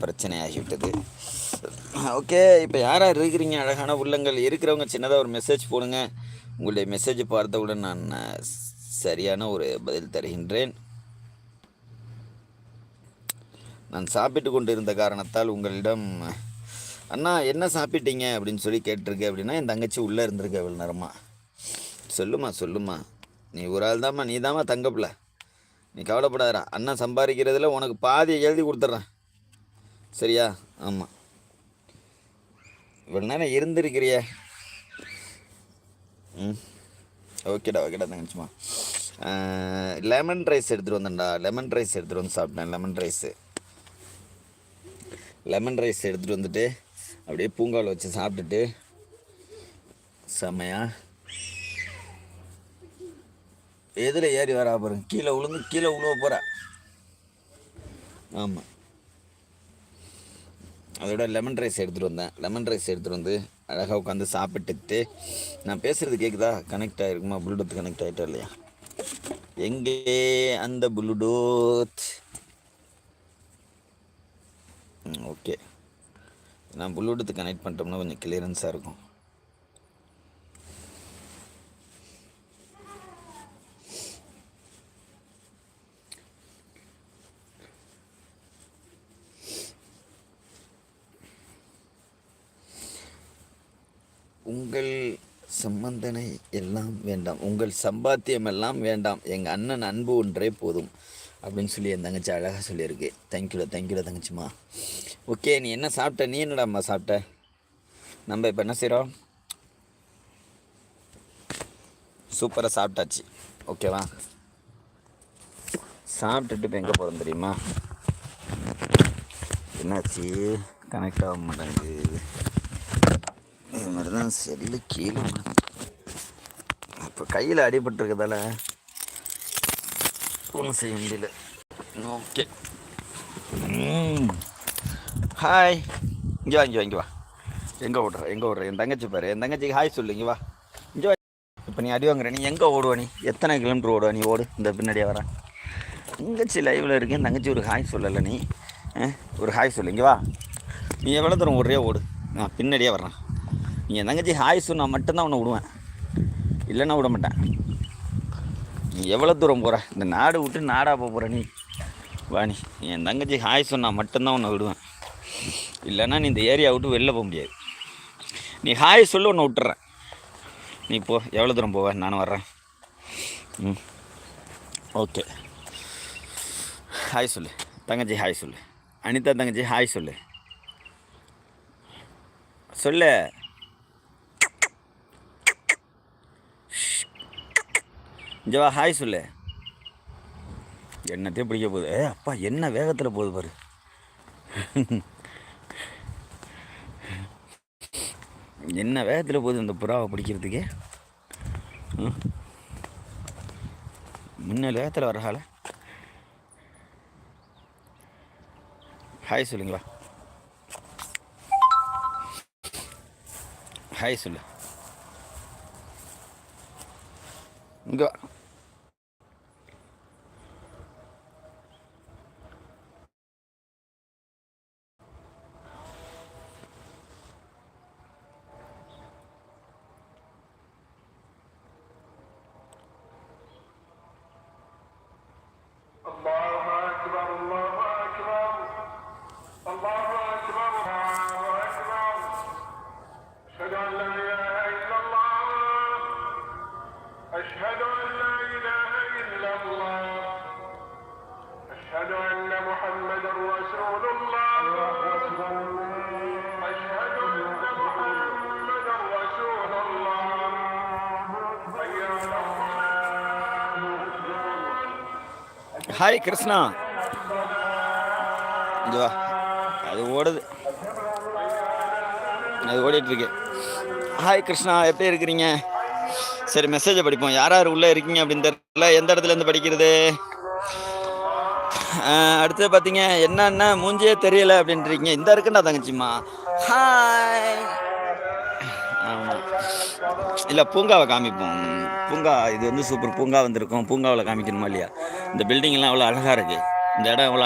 பிரச்சனை ஆகிவிட்டது. ஓகே, இப்போ யார் யார் இருக்கிறீங்க அழகான உள்ளங்கள் இருக்கிறவங்க சின்னதாக ஒரு மெசேஜ் போடுங்க. உங்களுடைய மெசேஜ் பார்த்தவுடன் நான் சரியான ஒரு பதில் தருகின்றேன். நான் சாப்பிட்டு கொண்டு இருந்த காரணத்தால் உங்களிடம் அண்ணா என்ன சாப்பிட்டீங்க அப்படின்னு சொல்லி கேட்டிருக்கேன். அப்படின்னா என் தங்கச்சி உள்ளே இருந்திருக்க இவ்வளோ நேரமாக. சொல்லுமா நீ ஒரு ஆள் தாம்மா, நீ தாம்மா தங்கப்பில்ல, நீ கவலைப்படாதா. அண்ணா சம்பாதிக்கிறதுல உனக்கு பாதியை எழுதி கொடுத்துட்றேன், சரியா? ஆமாம், இவ்வளோ நேரம் இருந்திருக்கிறிய. ஓகேடா தங்கச்சிம்மா. லெமன் ரைஸ் எடுத்துகிட்டு வந்தேன்டா. லெமன் ரைஸ் எடுத்துகிட்டு வந்து சாப்பிட்டேன். லெமன் ரைஸ் எடுத்துகிட்டு வந்துட்டு அப்படியே பூங்காவில் வச்சு சாப்பிட்டுட்டு செம்மையா எதில் ஏறி வரா பாருங்க, கீழே உழுவ போகிற. ஆமாம், அதோட லெமன் ரைஸ் எடுத்துகிட்டு வந்து அழகாக உட்காந்து சாப்பிட்டுட்டு, நான் பேசுகிறது கேட்குதா? கனெக்ட் ஆகிருக்குமா? ப்ளூடூத் கனெக்ட் ஆகிட்டா இல்லையா? எங்கே அந்த ப்ளூடூத்? ஓகே, நான் ப்ளூடூத் கனெக்ட் பண்ணிட்டோம்னா கொஞ்சம் கிளியரன்ஸாக இருக்கும். உங்கள் சம்பந்தனை எல்லாம் வேண்டாம், உங்கள் சம்பாத்தியம் எல்லாம் வேண்டாம், எங்கள் அண்ணன் அன்பு ஒன்றே போதும் அப்படின்னு சொல்லி என் தங்கச்சி அழகாக சொல்லியிருக்கு. தேங்க்யூடா தங்கச்சிம்மா. ஓகே, நீ என்ன சாப்பிட்ட? நீ என்னடாம்மா சாப்பிட்ட? நம்ம இப்போ என்ன செய்கிறோம்? சூப்பராக சாப்பிட்டாச்சு, ஓகேவா? சாப்பிட்டுட்டு இப்போ எங்கே போகிறோம் தெரியுமா? என்னாச்சு, கனெக்ட் ஆக மாட்டேங்குது. இது மாதிரி தான் செல்லு கீழே இப்போ கையில் அடிபட்டுருக்கதால ஒன்றும் செய்ய முடியல. ஓகே, ஹாய், இங்கே வா. எங்கே ஓடுற? என் தங்கச்சி பாரு, என் தங்கச்சிக்கு ஹாய் சொல்லு. இங்கே வா, இங்கே வா. இப்போ நீ அடி வாங்குற, நீ எங்கே ஓடுவ? நீ எத்தனை கிலோமீட்டர் ஓடுவ? நீ ஓடு, இந்த பின்னாடியே வரேன். தங்கச்சி லைவில் இருக்கேன், தங்கச்சி ஒரு ஹாய் சொல்லலை. நீ ஒரு ஹாய் சொல்லு. இங்கே வா, நீ எவ்வளோ தூரம் ஓடுறியா ஓடு, நான் பின்னாடியே வர்றேன். நீ என் தங்கச்சி ஹாய் சொன்னால் மட்டும்தான் உன்னை விடுவேன், இல்லைன்னா விட மாட்டேன். நீ எவ்வளோ தூரம் போகிற? இந்த நாடு விட்டு நாடாக போகிற நீ வா. நீ என் தங்கச்சி ஹாய் சொன்னால் மட்டும்தான் உன்னை விடுவேன், இல்லைன்னா நீ இந்த ஏரியா விட்டு வெளில போக முடியாது. நீ ஹாய் சொல்லு, உன்னை விட்டுறேன். நீ போ, எவ்வளோ தூரம் போவேன், நானும் வர்றேன். ஓகே, ஹாய் சொல்லு தங்கச்சி, ஹாய் சொல்லு. அனிதா தங்கச்சி ஹாய் சொல்லு. ஜவா ஹாய் சொல்லு. என்னத்தையும் பிடிக்க போகுது. அப்பா என்ன வேகத்தில் போகுது பாரு. என்ன வேகத்தில் போகுது இந்த புறாவை பிடிக்கிறதுக்கு. முன்ன வேகத்தில் வர ஹால. ஹாய் சொல்லுங்களா, ஹாய் சொல்லு. இங்கே أشهد أن لا إله إلا الله أشهد أن محمدا رسول الله أشهد أن محمدا رسول الله حي على الصلاة. ஹாய் கிருஷ்ணா, இதுவா அது ஓடுது, அது ஓடிட்டுருக்கு. ஹாய் கிருஷ்ணா, எப்படி இருக்கிறீங்க? சரி, மெசேஜை படிப்போம். யார் யார் உள்ளே இருக்கீங்க அப்படின்னு தெரியல. எந்த இடத்துலேருந்து படிக்கிறது? அடுத்து பார்த்தீங்க என்னன்னா மூஞ்சியே தெரியலை அப்படின்றீங்க. இந்த இருக்குண்டா தங்கச்சிம்மா, ஹாய். ஆமாம், இல்லை பூங்காவை காமிப்போம். பூங்கா இது வந்து சூப்பர் பூங்கா வந்திருக்கோம். பூங்காவில் காமிக்கணுமா இல்லையா? இந்த பில்டிங்லாம் அவ்வளோ அழகாக இருக்குது. இந்த இடம் எவ்வளோ